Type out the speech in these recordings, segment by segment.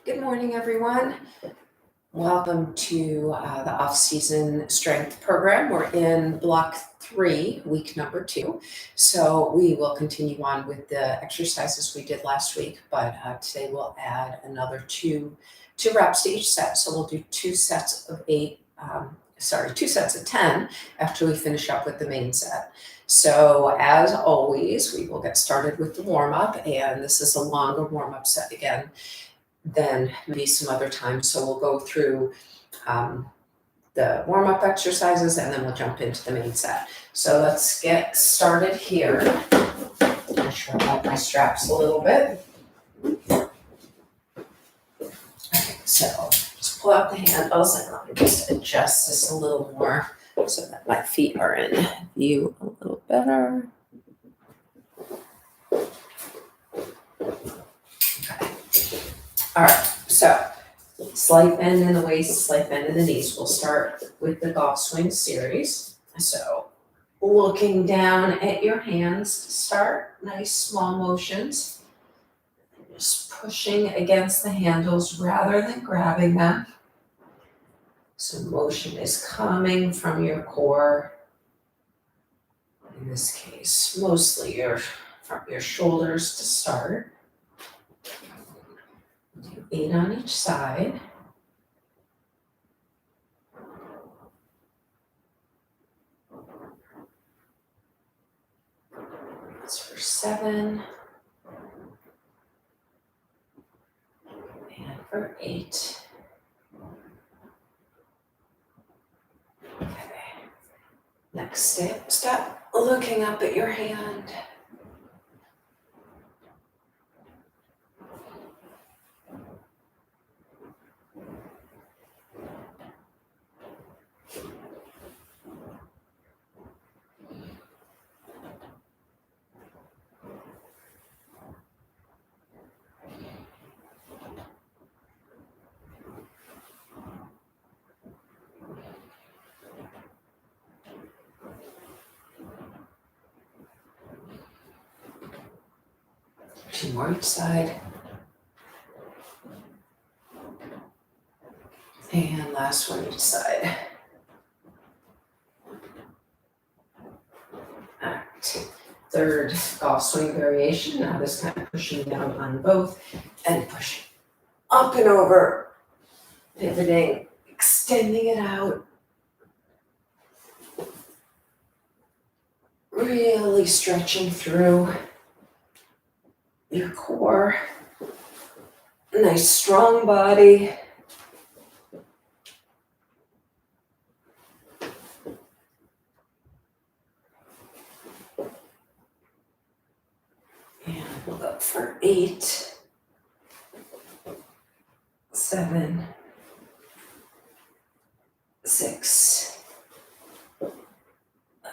Good morning, everyone. Welcome to the off-season strength program. We're in block 3, week number 2. So we will continue on with the exercises we did last week, but today we'll add another two reps to each set. So we'll do 2 sets of 2 sets of 10 after we finish up with the main set. So as always, we will get started with the warm-up, and this is a longer warm-up set again than maybe some other time. So we'll go through the warm-up exercises and then we'll jump into the main set. So let's get started here. I'm gonna shorten up my straps a little bit. Okay, so just pull out the handles and let me just adjust this a little more so that my feet are in view a little better. All right, so slight bend in the waist, slight bend in the knees. We'll start with the golf swing series. So looking down at your hands to start, nice small motions. Just pushing against the handles rather than grabbing them. So motion is coming from your core. In this case, mostly from your shoulders to start. Do 8 on each side. That's for 7. And for 8. Okay. Next step, looking up at your hand. Two more each side. And last one each side. All right. Third golf swing variation. Now this time pushing down on both and pushing up and over, pivoting, extending it out. Really stretching through your core. Nice strong body. And we'll go for 8, 7, 6,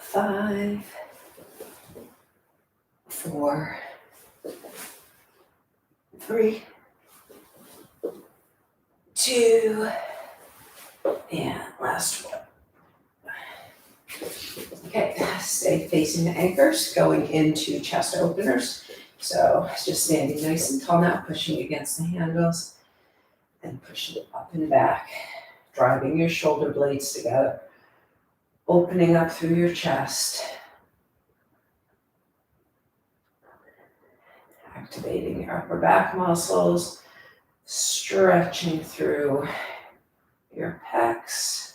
5, 4, 3, 2, and last one. Okay, stay facing the anchors, going into chest openers. So just standing nice and tall now, pushing against the handles and pushing up and back, driving your shoulder blades together, opening up through your chest, activating your upper back muscles, stretching through your pecs.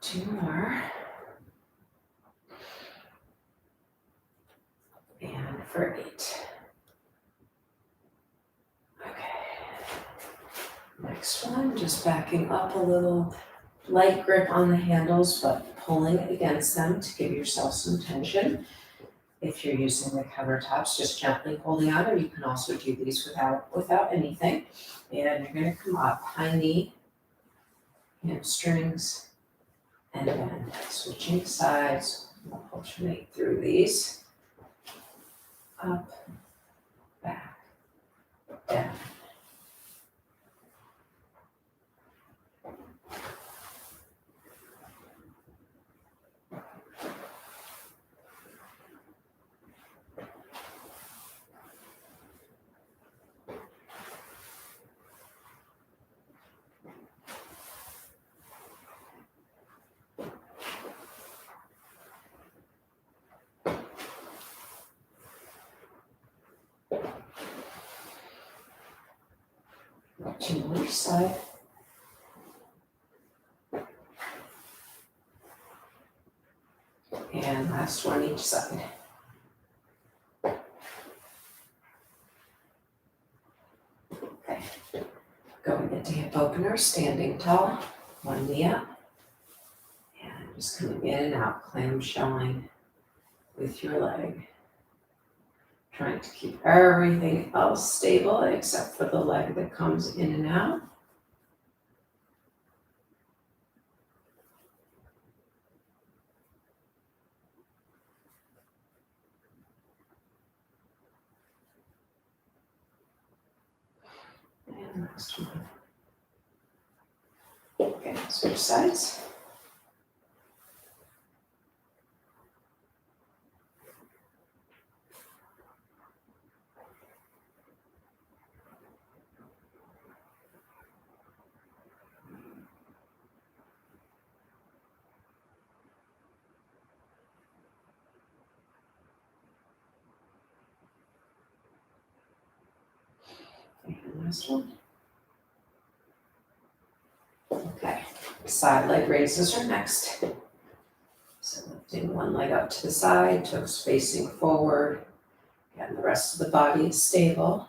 Two more. And for 8. Okay. Next one, just backing up a little, light grip on the handles, but pulling against them to give yourself some tension. If you're using the countertops, just gently holding on, or you can also do these without anything. And you're gonna come up, high knee, hamstrings, and then switching sides. We'll alternate through these. Up, back, down. Two on each side. And last one each side. Okay. Going into hip opener, standing tall, one knee up. And just coming in and out, clamshelling with your leg. Trying to keep everything else stable except for the leg that comes in and out. And last one. Okay, switch sides. And last one. Okay, side leg raises are next. So lifting one leg up to the side, toes facing forward, and the rest of the body is stable.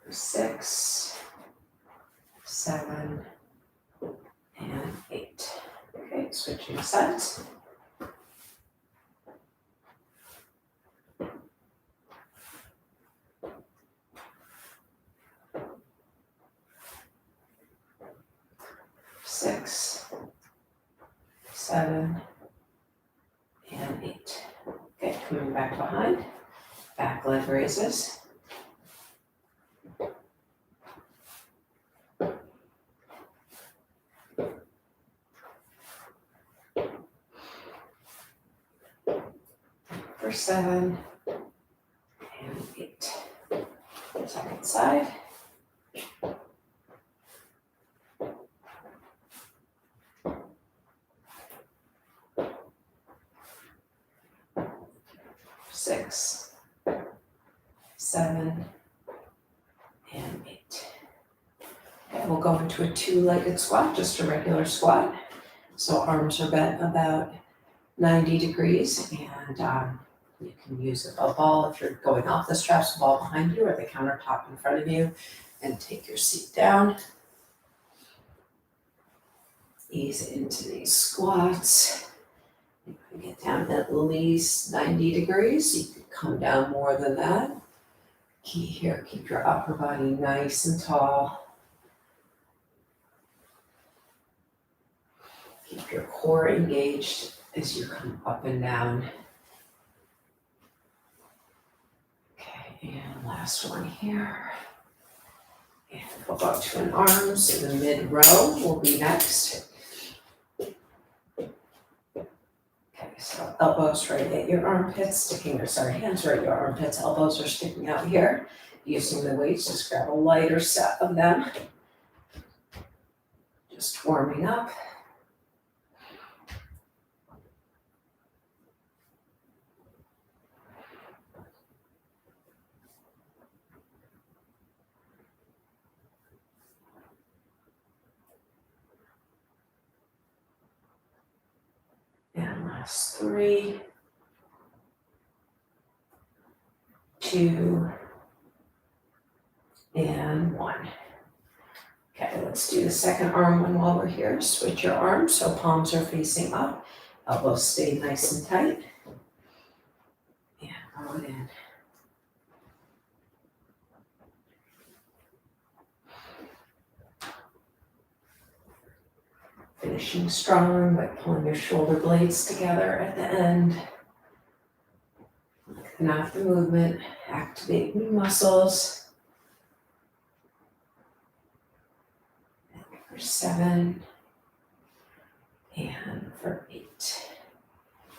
For 6, 7, and 8. Okay, switching sides. Six, 7, and 8. Okay, coming back behind, back leg raises. For 7, and 8. Second side. Six, 7, and 8. Okay, we'll go into a two-legged squat, just a regular squat. So arms are bent about 90 degrees, and you can use a ball if you're going off the straps, a ball behind you or the countertop in front of you, and take your seat down. Ease into these squats. You can get down at least 90 degrees. You can come down more than that. Key here, keep your upper body nice and tall. Keep your core engaged as you come up and down. Okay, and last one here. And we'll go to an arm, so the mid row will be next. Okay, so elbows right at your armpits, hands right at your armpits, elbows are sticking out here. Using the weights, just grab a lighter set of them. Just warming up. And last 3, 2, and 1. Okay, let's do the second arm one while we're here. Switch your arms so palms are facing up. Elbows stay nice and tight. And roll it in. Finishing strong by pulling your shoulder blades together at the end. Lengthen out the movement, activate new muscles. And for 7, and for 8.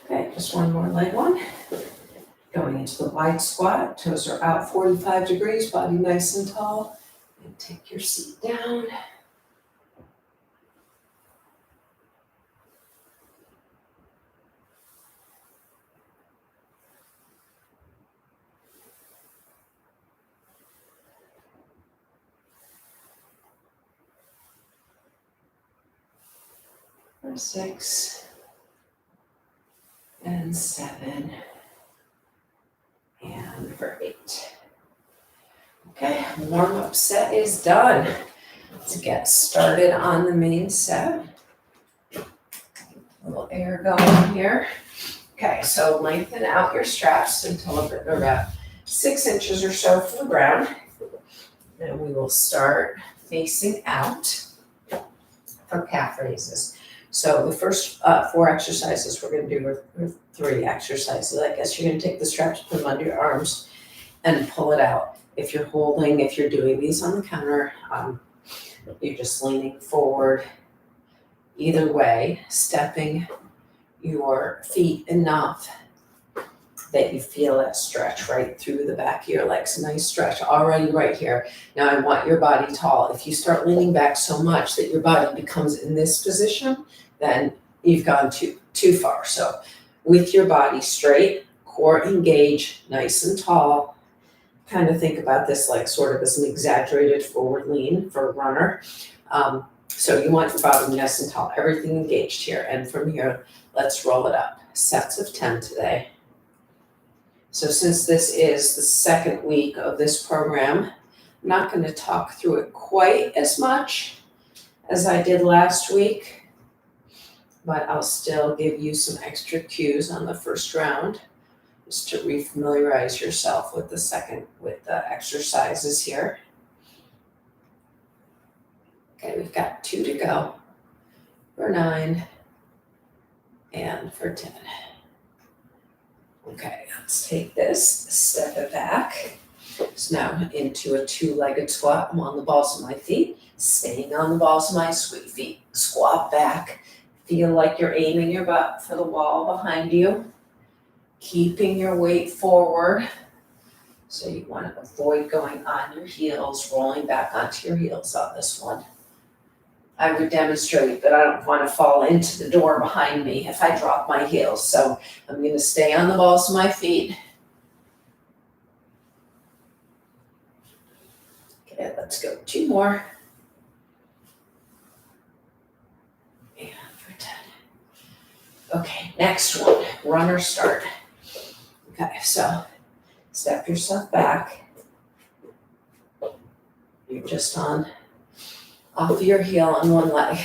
Okay, just one more leg one. Going into the wide squat, toes are out 45 degrees, body nice and tall. And take your seat down. for 6 and 7 and for 8. Okay, warm-up set is done. Let's get started on the main set. A little air going here. Okay, so lengthen out your straps until they're about 6 inches or so from the ground. And we will start facing out for calf raises. So the first 4 exercises we're going to do are 3 exercises. I guess you're going to take the straps, put them under your arms, and pull it out. If you're doing these on the counter, you're just leaning forward. Either way, stepping your feet enough that you feel that stretch right through the back of your legs. Nice stretch already right here. Now I want your body tall. If you start leaning back so much that your body becomes in this position, then you've gone too far. So with your body straight, core engaged, nice and tall. Kind of think about this like sort of as an exaggerated forward lean for a runner. So you want your body nice and tall, everything engaged here. And from here, let's roll it up. Sets of 10 today. So since this is the second week of this program, I'm not going to talk through it quite as much as I did last week, but I'll still give you some extra cues on the first round just to refamiliarize yourself with the exercises here. Okay, we've got 2 to go for 9 and for 10. Okay, let's take this, step it back. So now into a 2-legged squat. I'm on the balls of my feet, staying on the balls of my feet. Squat back. Feel like you're aiming your butt for the wall behind you. Keeping your weight forward. So you want to avoid going on your heels, rolling back onto your heels on this one. I would demonstrate, but I don't want to fall into the door behind me if I drop my heels. So I'm going to stay on the balls of my feet. Okay, let's go 2 more. And for 10. Okay, next one, runner start. Okay, so step yourself back. You're just off of your heel on one leg,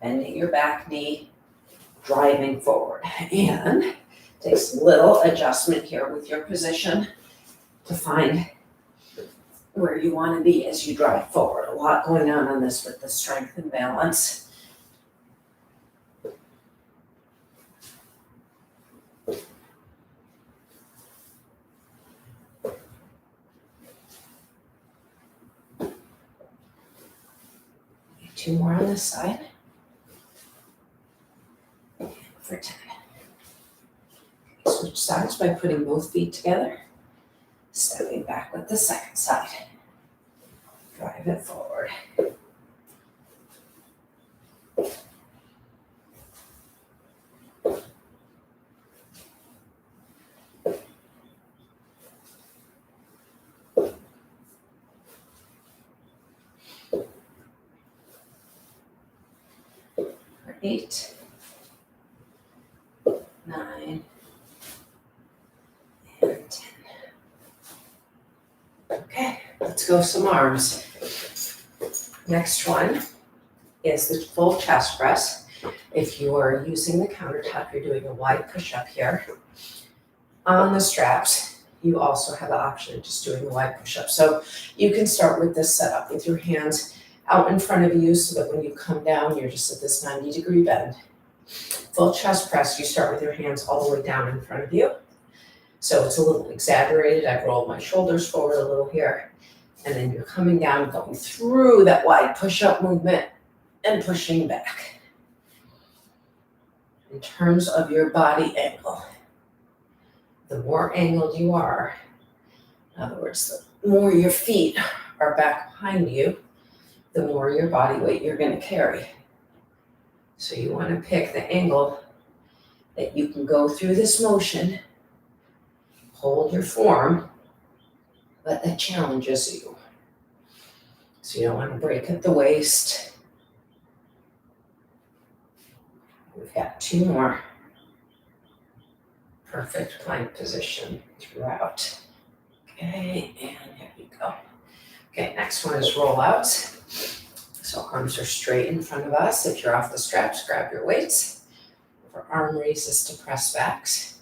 bending your back knee, driving forward. And takes a little adjustment here with your position to find where you want to be as you drive forward. A lot going on this with the strength and balance. Two more on this side. And for 10. Switch sides by putting both feet together. Stepping back with the second side. Drive it forward. For 8, 9, and 10. Okay, let's go some arms. Next one is the full chest press. If you are using the countertop, you're doing a wide push-up here. On the straps, you also have the option of just doing a wide push-up. So you can start with this setup with your hands out in front of you so that when you come down, you're just at this 90-degree bend. Full chest press, you start with your hands all the way down in front of you. So it's a little exaggerated. I've rolled my shoulders forward a little here. And then you're coming down, going through that wide push-up movement and pushing back. In terms of your body angle, the more angled you are, in other words, the more your feet are back behind you, the more your body weight you're going to carry. So you want to pick the angle that you can go through this motion, hold your form, but that challenges you. So you don't want to break at the waist. We've got 2 more. Perfect plank position throughout. Okay, and there we go. Okay, next one is rollouts. So arms are straight in front of us. If you're off the straps, grab your weights. For arm raises to press backs.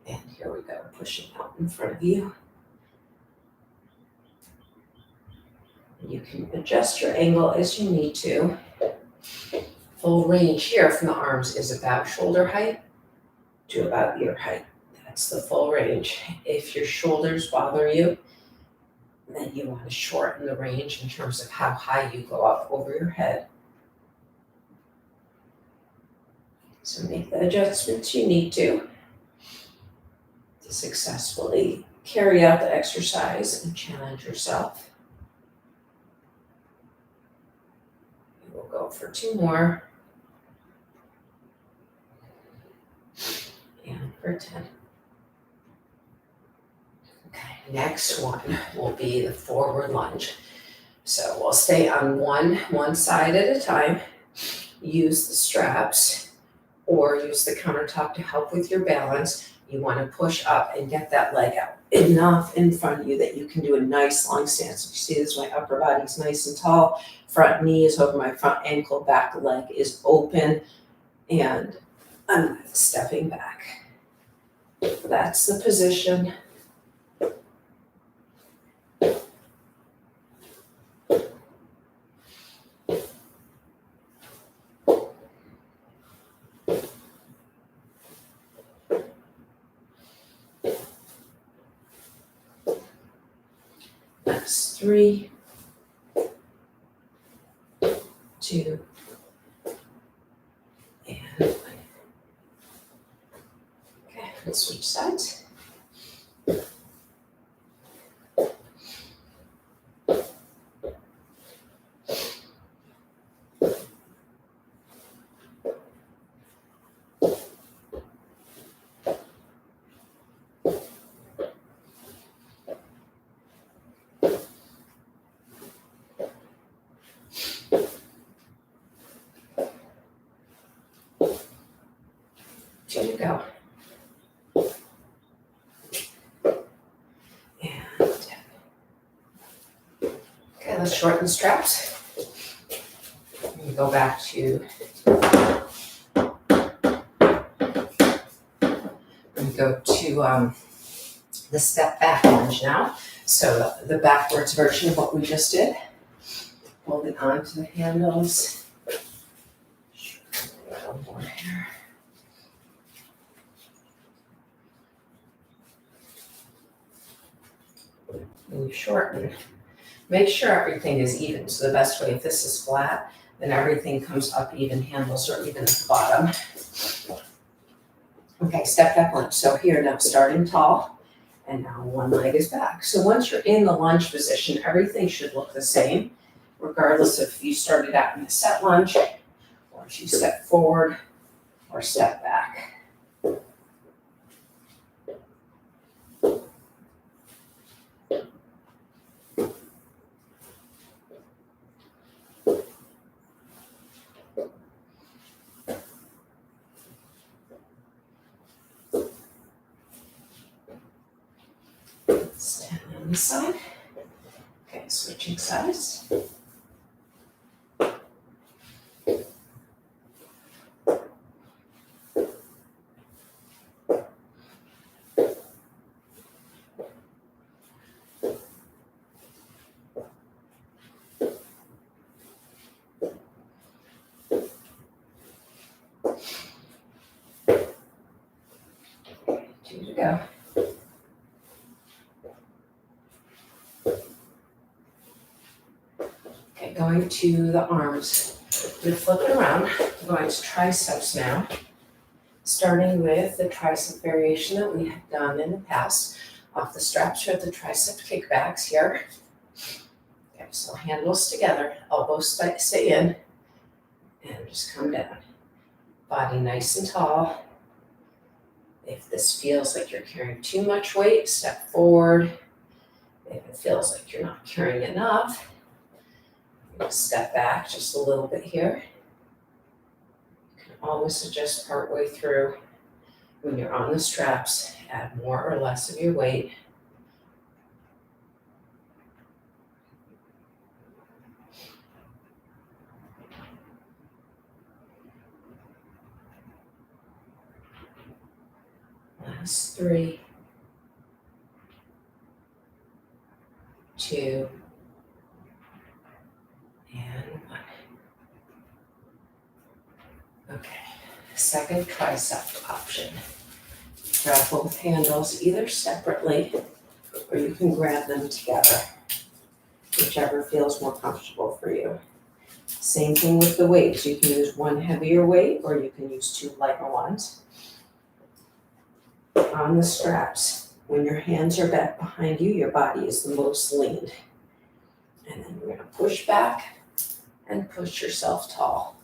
And here we go, pushing out in front of you. You can adjust your angle as you need to. Full range here from the arms is about shoulder height to about ear height. That's the full range. If your shoulders bother you, then you want to shorten the range in terms of how high you go up over your head. So make the adjustments you need to successfully carry out the exercise and challenge yourself. We'll go for 2 more. And for 10. Okay, next one will be the forward lunge. So we'll stay on one side at a time. Use the straps or use the countertop to help with your balance. You want to push up and get that leg out enough in front of you that you can do a nice long stance. You see this, my upper body's nice and tall, front knee is over my front ankle, back leg is open, and I'm stepping back. That's the position. That's 3, 2, and 1. Okay, let's switch sides. Here we go. And okay, let's shorten the straps. And go back to the step back lunge now. So the backwards version of what we just did. Holding on to the handles. A little more here. And you shorten. Make sure everything is even. So the best way, if this is flat, then everything comes up even, handles or even at the bottom. Okay, step back lunge. So here now, starting tall, and now one leg is back. So once you're in the lunge position, everything should look the same, regardless if you started out in a set lunge, or if you step forward, or step back. Stand on this side. Okay, switching sides. Two to go. Okay, going to the arms. We flip it around. We're going to triceps now. Starting with the tricep variation that we have done in the past. Off the straps, you have the tricep kickbacks here. Okay, so handles together, elbows stay in, and just come down. Body nice and tall. If this feels like you're carrying too much weight, step forward. If it feels like you're not carrying enough, step back just a little bit here. You can Always adjust partway through. When you're on the straps, add more or less of your weight. Last 3, 2, and 1. Okay, second tricep option. Grab both handles either separately or you can grab them together, whichever feels more comfortable for you. Same thing with the weights. You can use one heavier weight or you can use 2 lighter ones. On the straps, when your hands are back behind you, your body is the most lean. And then you're going to push back and push yourself tall.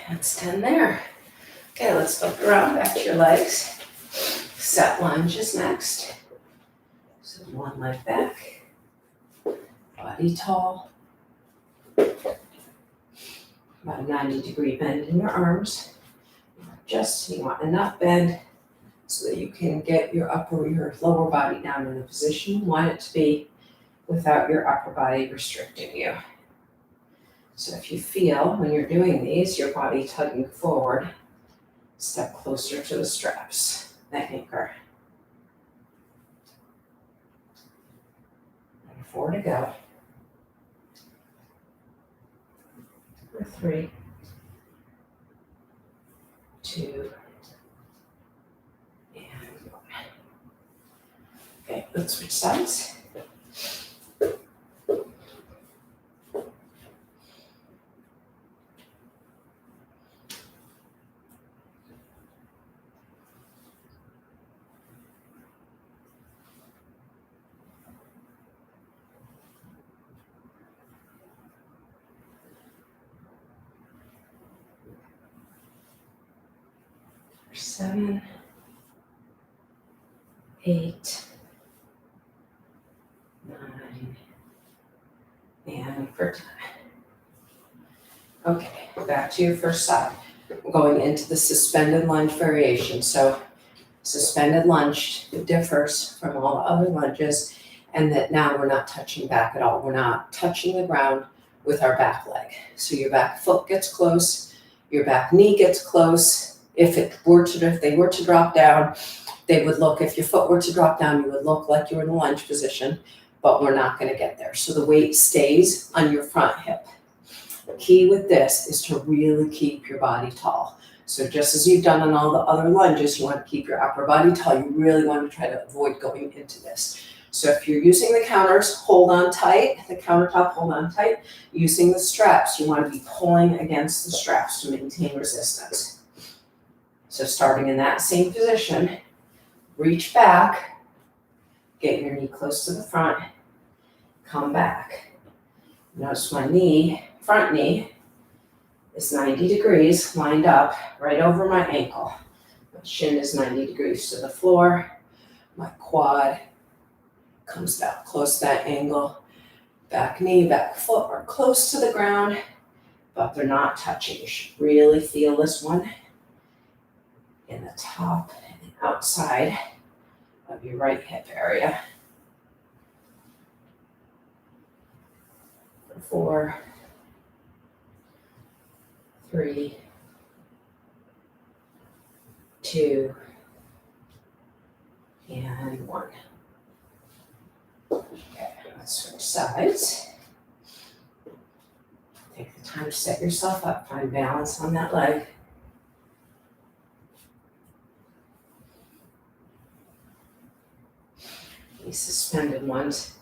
That's 10 there. Okay, let's look around, back to your legs. Set lunges next. So one leg back, body tall. About a 90-degree bend in your arms. You want enough bend so that you can get your lower body down in the position you want it to be without your upper body restricting you. So if you feel when you're doing these, your body tugging forward, step closer to the straps, that anchor. And 4 to go. For 3, 2, and 1. Okay, let's switch sides. For 7, 8, 9, and for 10. Okay, back to your first side. We're going into the suspended lunge variation. So suspended lunge differs from all other lunges and that now we're not touching back at all. We're not touching the ground with our back leg. So your back foot gets close, your back knee gets close. If they were to drop down, they would look, if your foot were to drop down, you would look like you're in the lunge position, but we're not going to get there. So the weight stays on your front hip. The key with this is to really keep your body tall. So just as you've done on all the other lunges, you want to keep your upper body tall. You really want to try to avoid going into this. So if you're using the counters, hold on tight. The countertop, hold on tight. Using the straps, you want to be pulling against the straps to maintain resistance. So starting in that same position, reach back, get your knee close to the front, come back. Notice my front knee is 90 degrees lined up right over my ankle. My shin is 90 degrees to the floor. My quad comes down close to that angle. Back knee, back foot are close to the ground, but they're not touching. You should really feel this one in the top and outside of your right hip area. 4, 3, 2, and 1. Okay, let's switch sides. Take the Time to set yourself up, find balance on that leg. These suspended ones,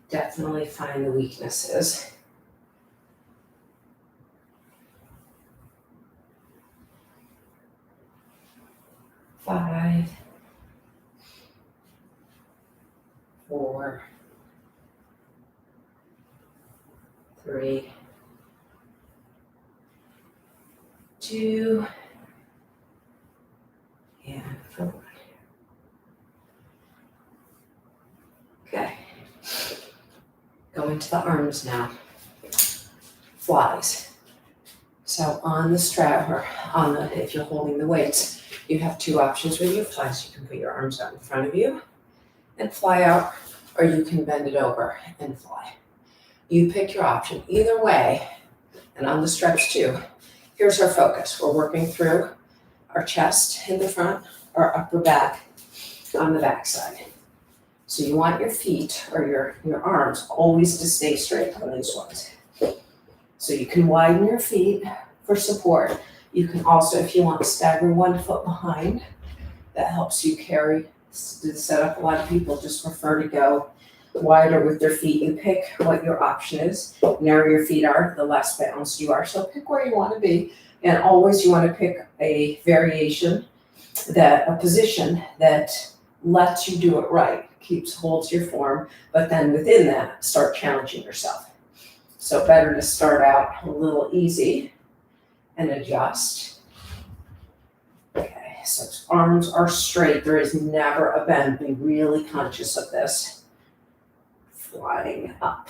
definitely find the weaknesses. Five, 4, 3, 2, and 1. Okay. Go into the arms now. Flies. So on the strap, or if you're holding the weights, you have 2 options with your flies. You can put your arms out in front of you and fly out, or you can bend it over and fly. You pick your option. Either way, and on the stretch too, here's our focus. We're working through our chest in the front, our upper back on the back side. So you want your feet or your arms always to stay straight on these ones. So you can widen your feet for support. You can also, if you want, stagger 1 foot behind. That helps you carry the setup. A lot of people just prefer to go wider with their feet. You pick what your option is. The narrower your feet are, the less balanced you are. So pick where you want to be. And always you want to pick a variation, a position that lets you do it right. Holds your form, but then within that, start challenging yourself. So better to start out a little easy and adjust. Okay, so arms are straight. There is never a bend. Be really conscious of this. Flying up.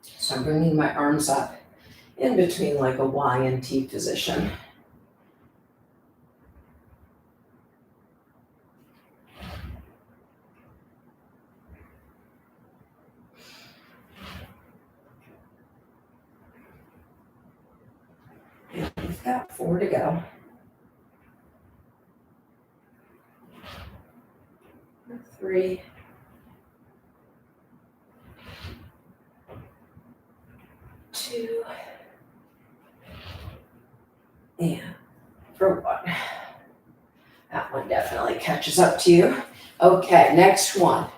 So I'm bringing my arms up in between like a Y and T position. We've got 4 to go. 3, 2, and for 1. That one definitely catches up to you. Okay, next one,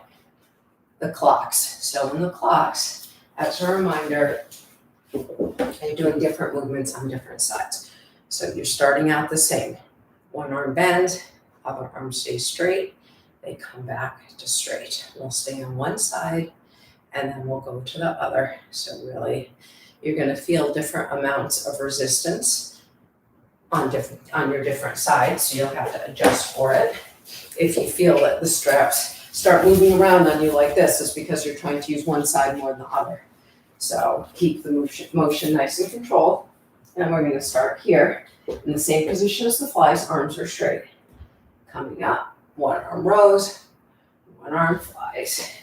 the clocks. So in the clocks, as a reminder, you're doing different movements on different sides. So you're starting out the same. One arm bends, other arm stays straight. They come back to straight. We'll stay on one side and then we'll go to the other. So really, you're going to feel different amounts of resistance on your different sides. So you'll have to adjust for it. If you feel that the straps start moving around on you like this, it's because you're trying to use one side more than the other. So keep the motion nice and controlled. And we're going to start here in the same position as the flies. Arms are straight. Coming up, one arm rows, one arm flies.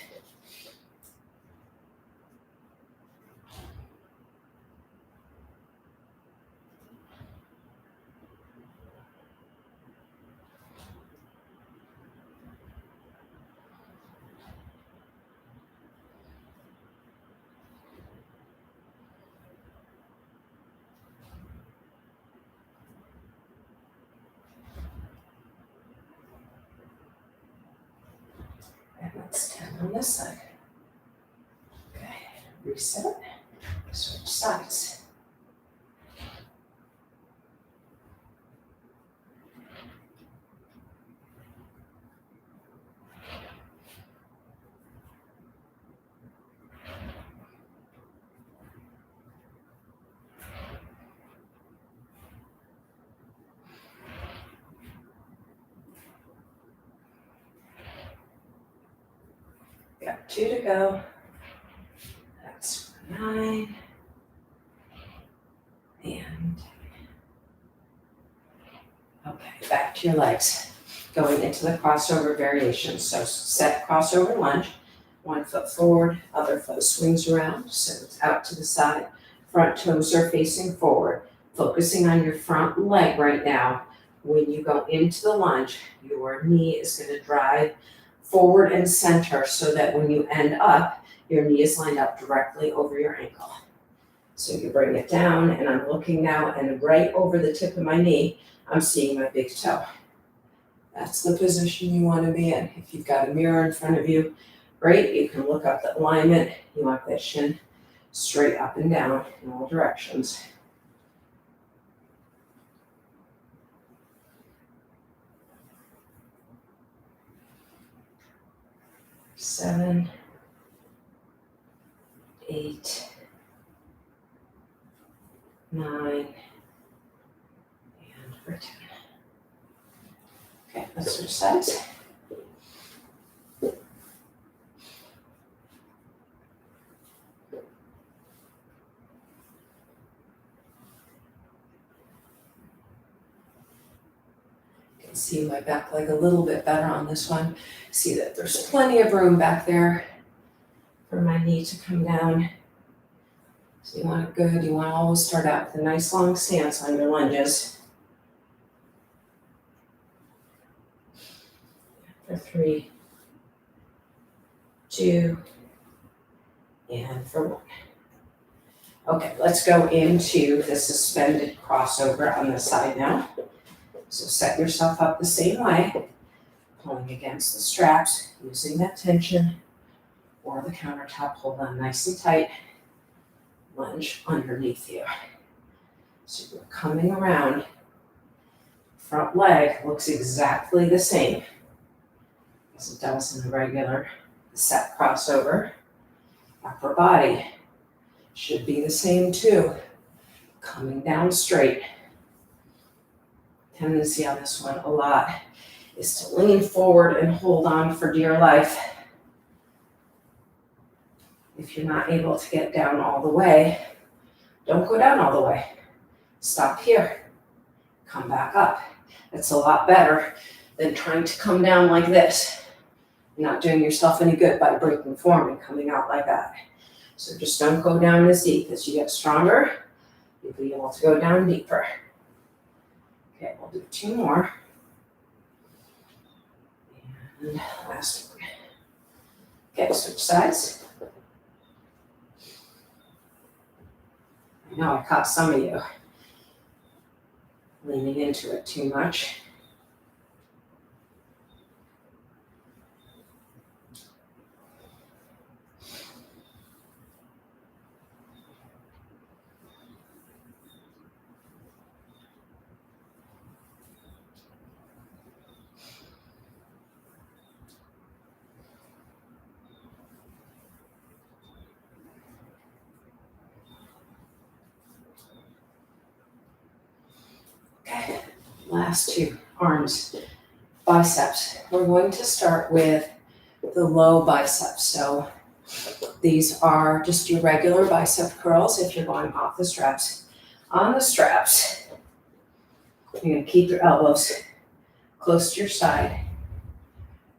And let's 10 on this side. Okay, reset, switch sides. Got 2 to go. That's 9. And okay, back to your legs. Going into the crossover variation. So set crossover lunge. One foot forward, other foot swings around. So it's out to the side. Front toes are facing forward. Focusing on your front leg right now. When you go into the lunge, your knee is going to drive forward and center so that when you end up, Your knee is lined up directly over your ankle. So you bring it down, and I'm looking now, and right over the tip of my knee, I'm seeing my big toe. That's the position you want to be in. If you've got a mirror in front of you, great. You can look up the alignment. You want that shin straight up and down in all directions. Seven, 8, 9, and for 10. Okay, let's switch sides. You can see my back leg a little bit better on this one. See that there's plenty of room back there for my knee to come down. So you want it good. You want to always start out with a nice long stance on your lunges. For 3, 2, and for 1. Okay, let's go into the suspended crossover on this side now. So set yourself up the same way, pulling against the straps, using that tension, or the countertop, hold on nice and tight, lunge underneath you. So you're coming around, front leg looks exactly the same as it does in the regular set crossover. Upper body should be the same too, coming down straight. Tendency on this one a lot is to lean forward and hold on for dear life. If you're not able to get down all the way, don't go down all the way. Stop here, come back up. It's a lot better than trying to come down like this. You're not doing yourself any good by breaking form and coming out like that. So just don't go down as deep. As you get stronger, you'll be able to go down deeper. Okay, we'll do 2 more. And last one. Okay, switch sides. I know I caught some of you leaning into it too much. Okay, last 2, arms, biceps. We're going to start with the low biceps. So these are just your regular bicep curls if you're going off the straps. On the straps, you're going to keep your elbows close to your side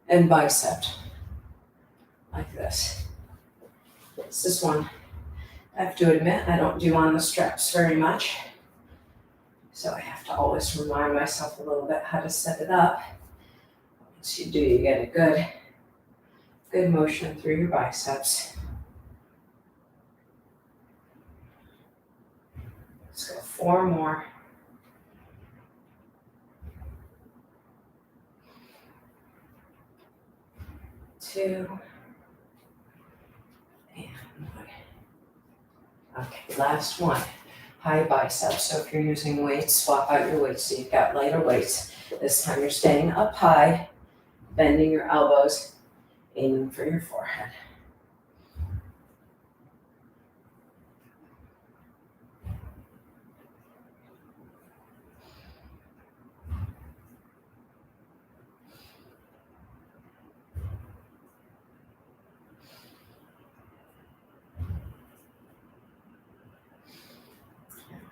and bicep like this. This one, I have to admit, I don't do on the straps very much. So I have to always remind myself a little bit how to set it up. Once you do, you get a good motion through your biceps. Let's go 4 more. 2, and 1. Okay, last one. High biceps. So if you're using weights, swap out your weights so you've got lighter weights. This time you're staying up high, bending your elbows, aiming for your forehead.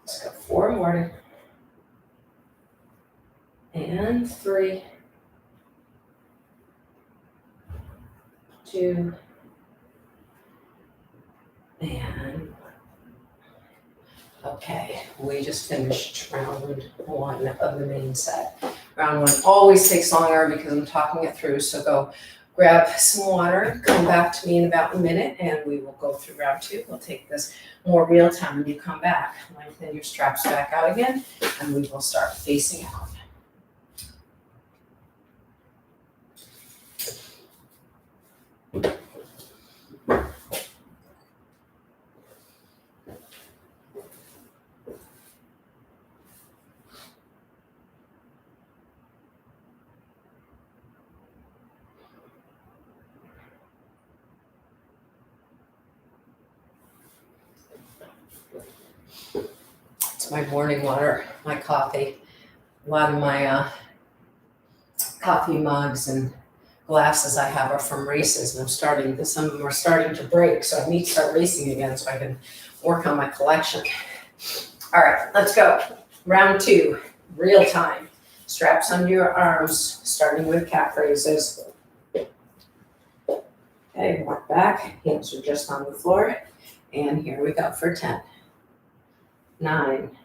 Let's go 4 more. And 3, 2, and 1. Okay, we just finished round 1 of the main set. Round 1 always takes longer because I'm talking it through, so go grab some water, come back to me in about a minute, and we will go through round two. We'll take this more real time when you come back. Lengthen your straps back out again, and we will start facing out. It's my morning water, my coffee. A lot of my coffee mugs and glasses I have are from races, and some of them are starting to break, so I need to start racing again so I can work on my collection. All right, let's go. Round two, real time. Straps under your arms, starting with calf raises. Okay, walk back, hands are just on the floor, and here we go for 10, 9,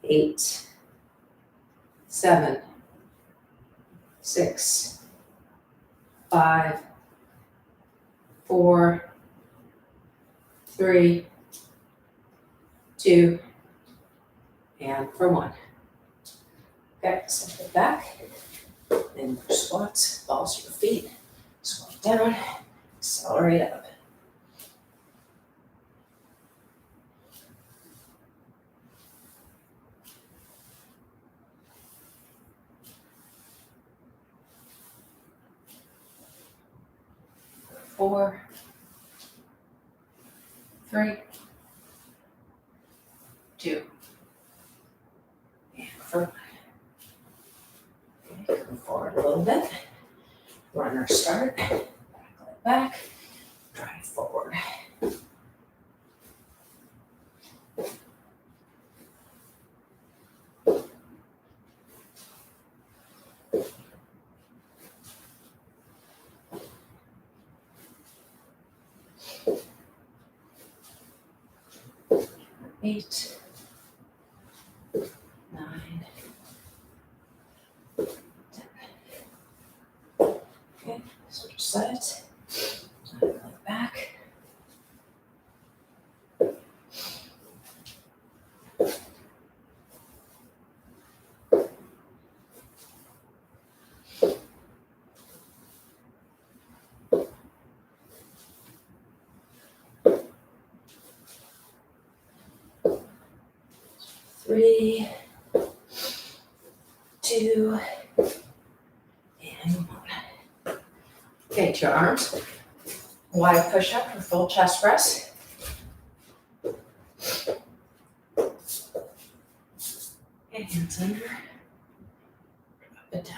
8, 7, 6, 5, 4, 3, 2, and for 1. Okay, step it back, and your squats, balls to your feet, squat down, accelerate up. Four, 3, 2, and for 1. Okay, come forward a little bit. Runner start, back leg back, drive forward. Eight, 9, 10. Okay, switch sides. Leg back. Three, 2, and 1. Okay, to your arms. Wide push-up or full chest press. And hands under. Drop it down.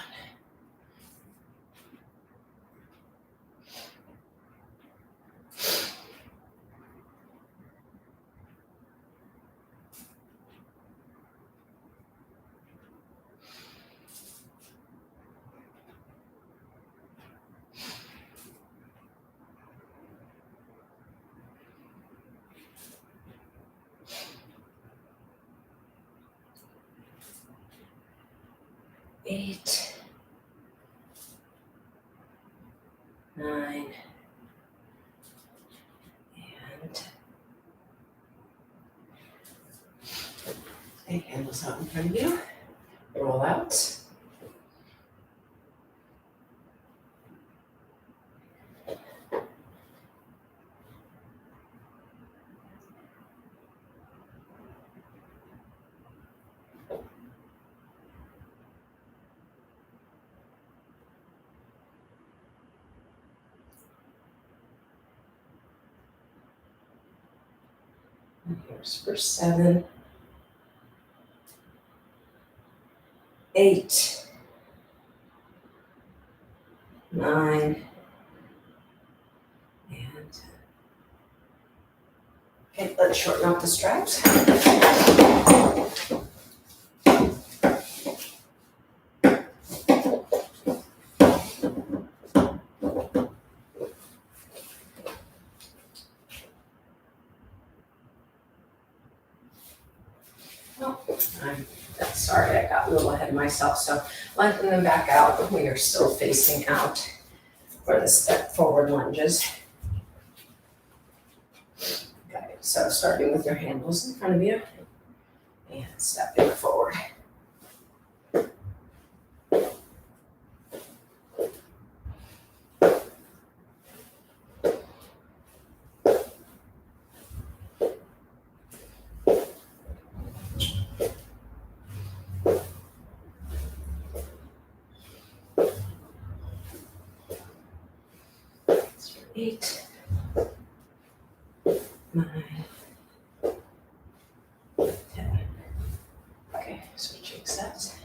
Eight, 9, and handles out in front of you. Roll out. And here's for 7, 8, 9, and okay, let's shorten up the straps. I'm sorry, I got a little ahead of myself. So lengthen them back out. We are still facing out. for the step forward lunges. Okay, so starting with your handles in front of you and stepping forward. That's for 8, 9, 10. Okay, switching sets.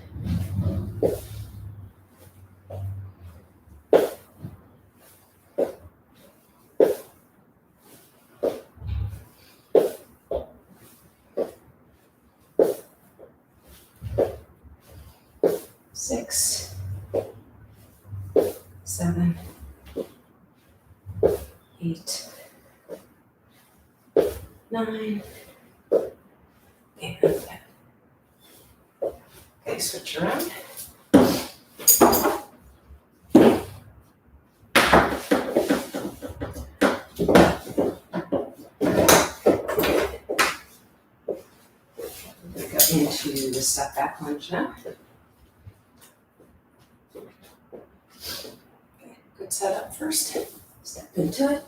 Six, 7, 8, 9, and 10. Okay, switch around. Go into the step back lunge now. Okay, good setup first. Step into it.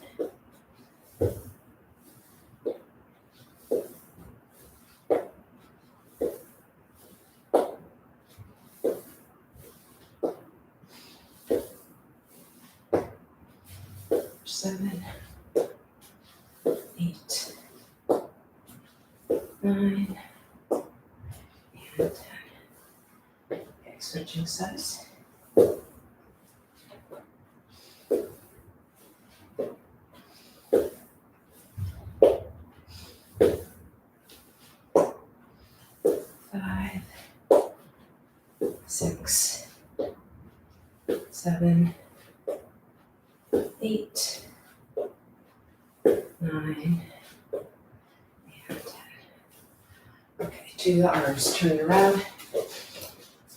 Seven, 8, 9, and 10. Okay, switching sides. 5, 6, 7, 8, 9, and 10. Okay, do the arms. Turn it around.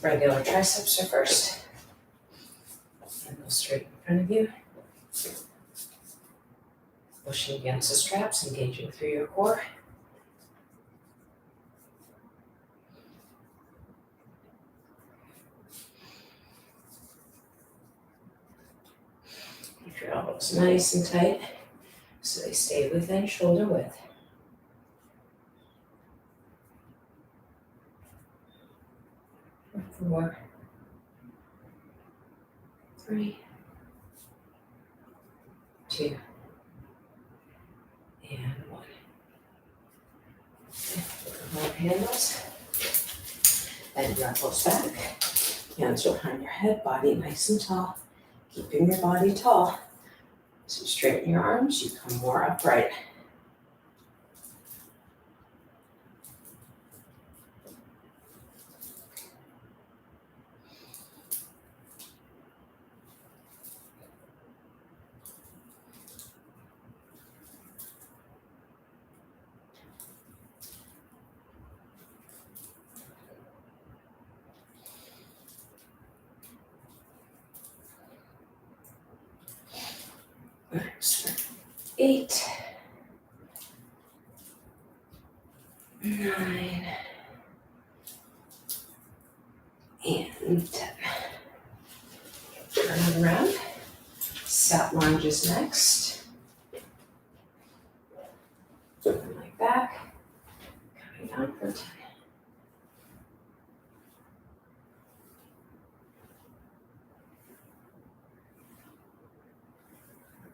Regular triceps are first. And go straight in front of you. Pushing against the straps, engaging through your core. Keep your elbows nice and tight so they stay within shoulder width. 4, 3, 2, and 1. Hold handles. Bend your elbows back. Hands behind your head, body nice and tall. Keeping your body tall. As you straighten your arms, you come more upright. Next, 8, 9, and 10. Turn it around. Sat lunges next. Something like that. Coming down for 10.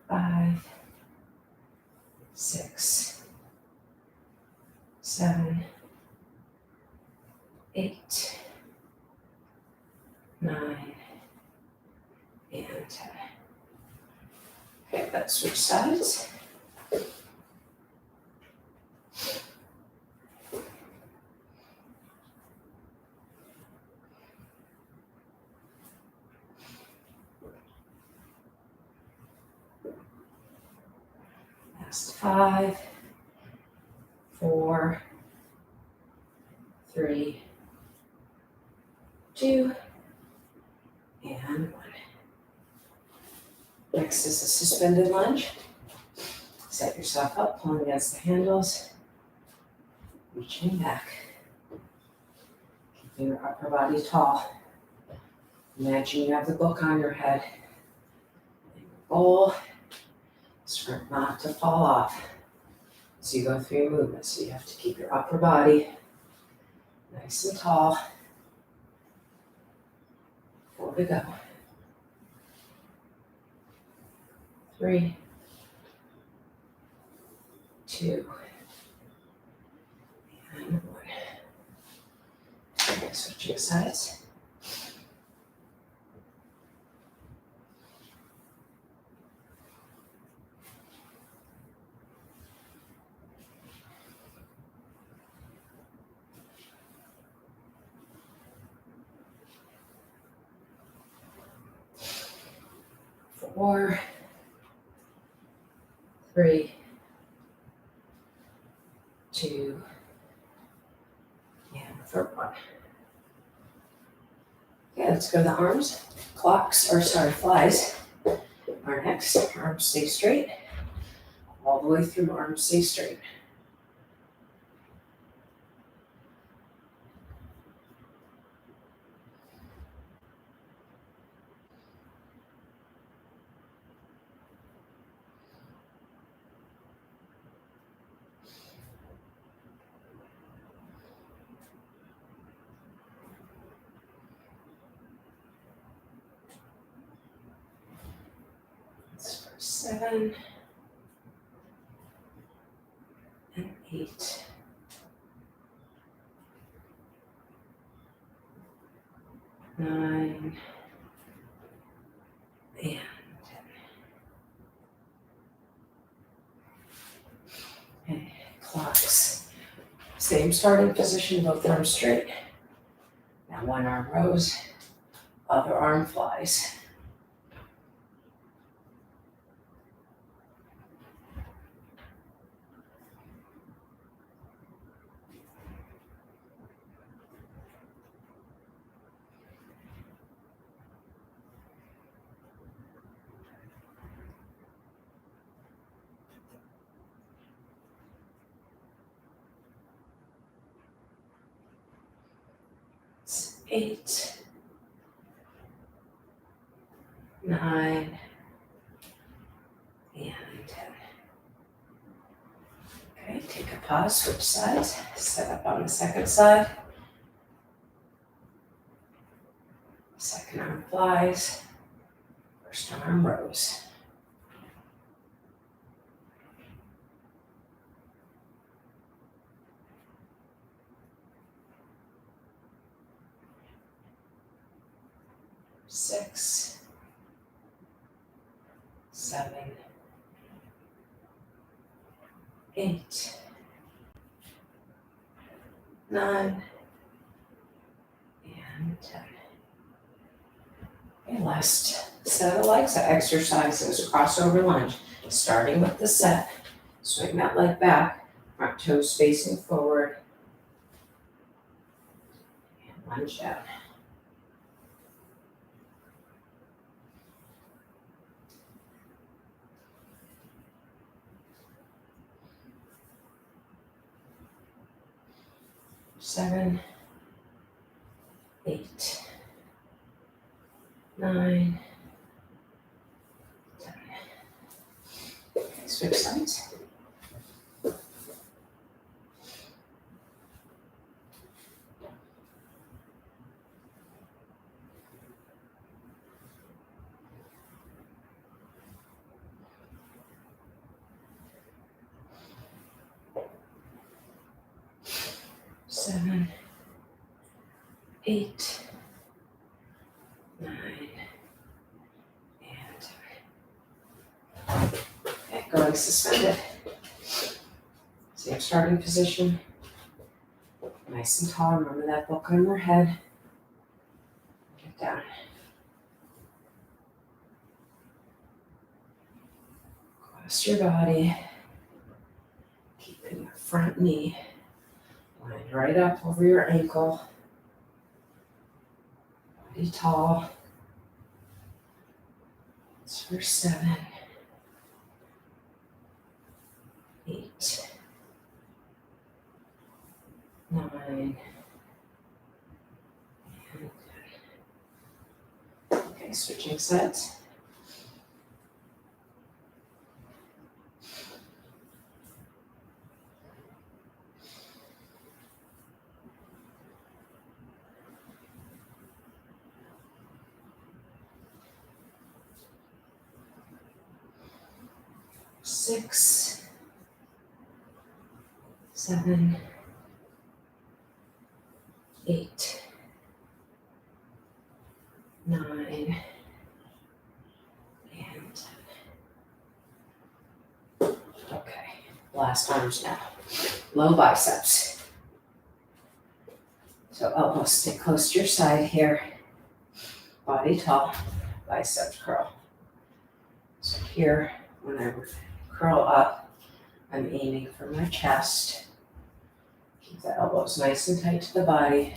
5, 6, 7, 8, 9, and 10. Okay, let's switch sides. Last 5, 4, 3, 2, and 1. Next is a suspended lunge. Set yourself up, pulling against the handles, reaching back. Keeping your upper body tall. Imagine you have the book on your head. And your goal is for it not to fall off as you go through your movement. So you have to keep your upper body nice and tall. 4 to go. 3, 2, and 1. Okay, switching sides. 4, 3, 2, and for 1. Okay, let's go to the arms. Flies are next. Arms stay straight. All the way through, arms stay straight. That's for 7 and 8. 9 and 10. Okay, clocks. Same starting position, both arms straight. Now one arm rows, other arm flies. It's 8, 9, and 10. Okay, take a pause, switch sides, set up on the second side. Second arm flies, first arm rows. Six, 7, 8, 9, and 10. Okay, last set of legs exercises, a crossover lunge. Starting with the set, swing that leg back, front toes facing forward, and lunge down. Seven, 8, 9, 10. Okay, switch sides. Seven, 8, 9, and 10. Okay, going suspended. Same starting position. Nice and tall. Remember that book on your head. Get down. Cross your body. Keeping your front knee lined right up over your ankle. Body tall. That's for 7, 8, 9, and 10. Okay, switching sets. Six, 7, 8, 9, and 10. Okay, last arms now. Low biceps. So elbows stay close to your side here. Body tall, bicep curl. So here, when I curl up, I'm aiming for my chest. Keep the elbows nice and tight to the body.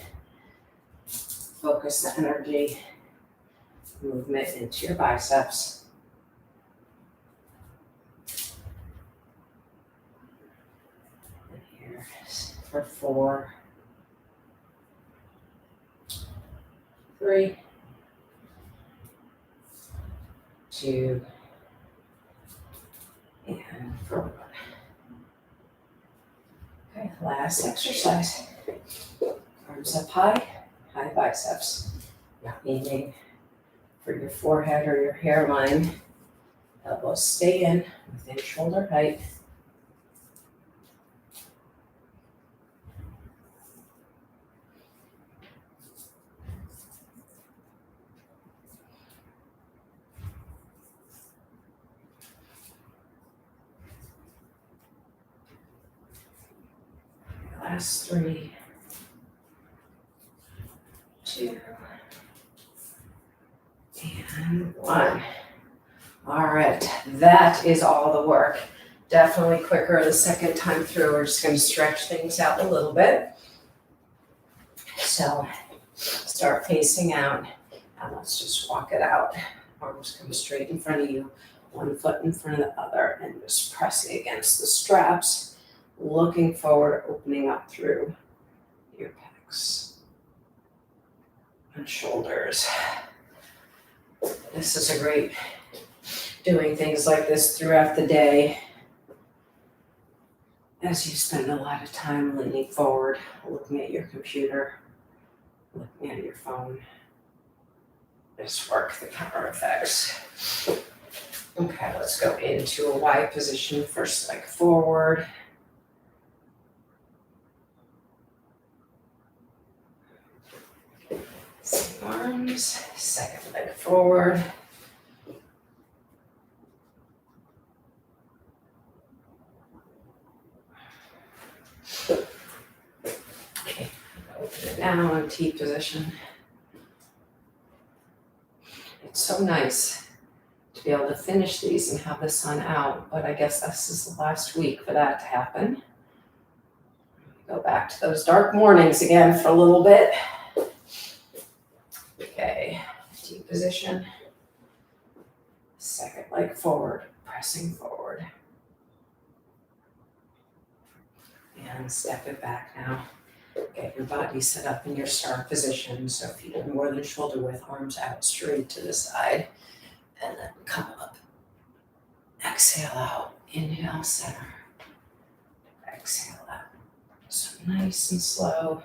Focus the energy, movement into your biceps. And here for 4, 3, 2, and for 1. Okay, last exercise. Arms up high, high biceps. Now aiming for your forehead or your hairline. Elbows stay in within shoulder height. Last 3, 2, and 1. All right, that is all the work. Definitely quicker the second time through. We're just going to stretch things out a little bit. So start facing out, and let's just walk it out. Arms come straight in front of you, one foot in front of the other, and just pressing against the straps, looking forward, opening up through your pecs and shoulders. This is a great doing things like this throughout the day as you spend a lot of time leaning forward, looking at your computer, looking at your phone. Just work the counter effects. Okay, let's go into a wide position. First leg forward. Same arms, second leg forward. Okay, open it now in T position. It's so nice to be able to finish these and have the sun out, but I guess this is the last week for that to happen. Go back to those dark mornings again for a little bit. Okay, T position. Second leg forward, pressing forward. And step it back now. Get your body set up in your start position. So feet are more than shoulder width, arms out straight to the side. And then come up. Exhale out. Inhale, center. Exhale out. So nice and slow,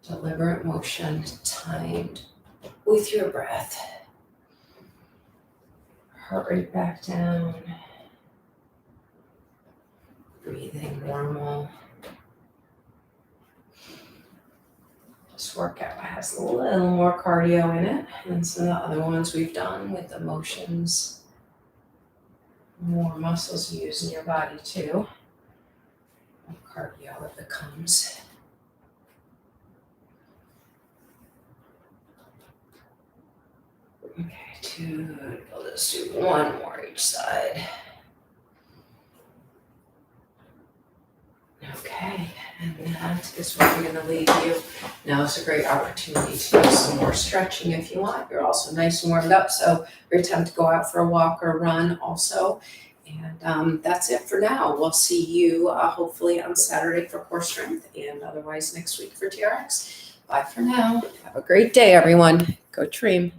deliberate motion, timed with your breath. Heart rate back down. Breathing normal. This workout has a little more cardio in it than some of the other ones we've done with the motions. More muscles used in your body too. More cardio it becomes. Okay, 2. We'll just do 1 more each side. Okay, And that is where I'm going to leave you. Now is a great opportunity to do some more stretching if you want. You're also nice and warmed up, so you're tempted to go out for a walk or run also. And that's it for now. We'll see you hopefully on Saturday for core strength and otherwise next week for TRX. Bye for now. Have a great day, everyone. Go Dream.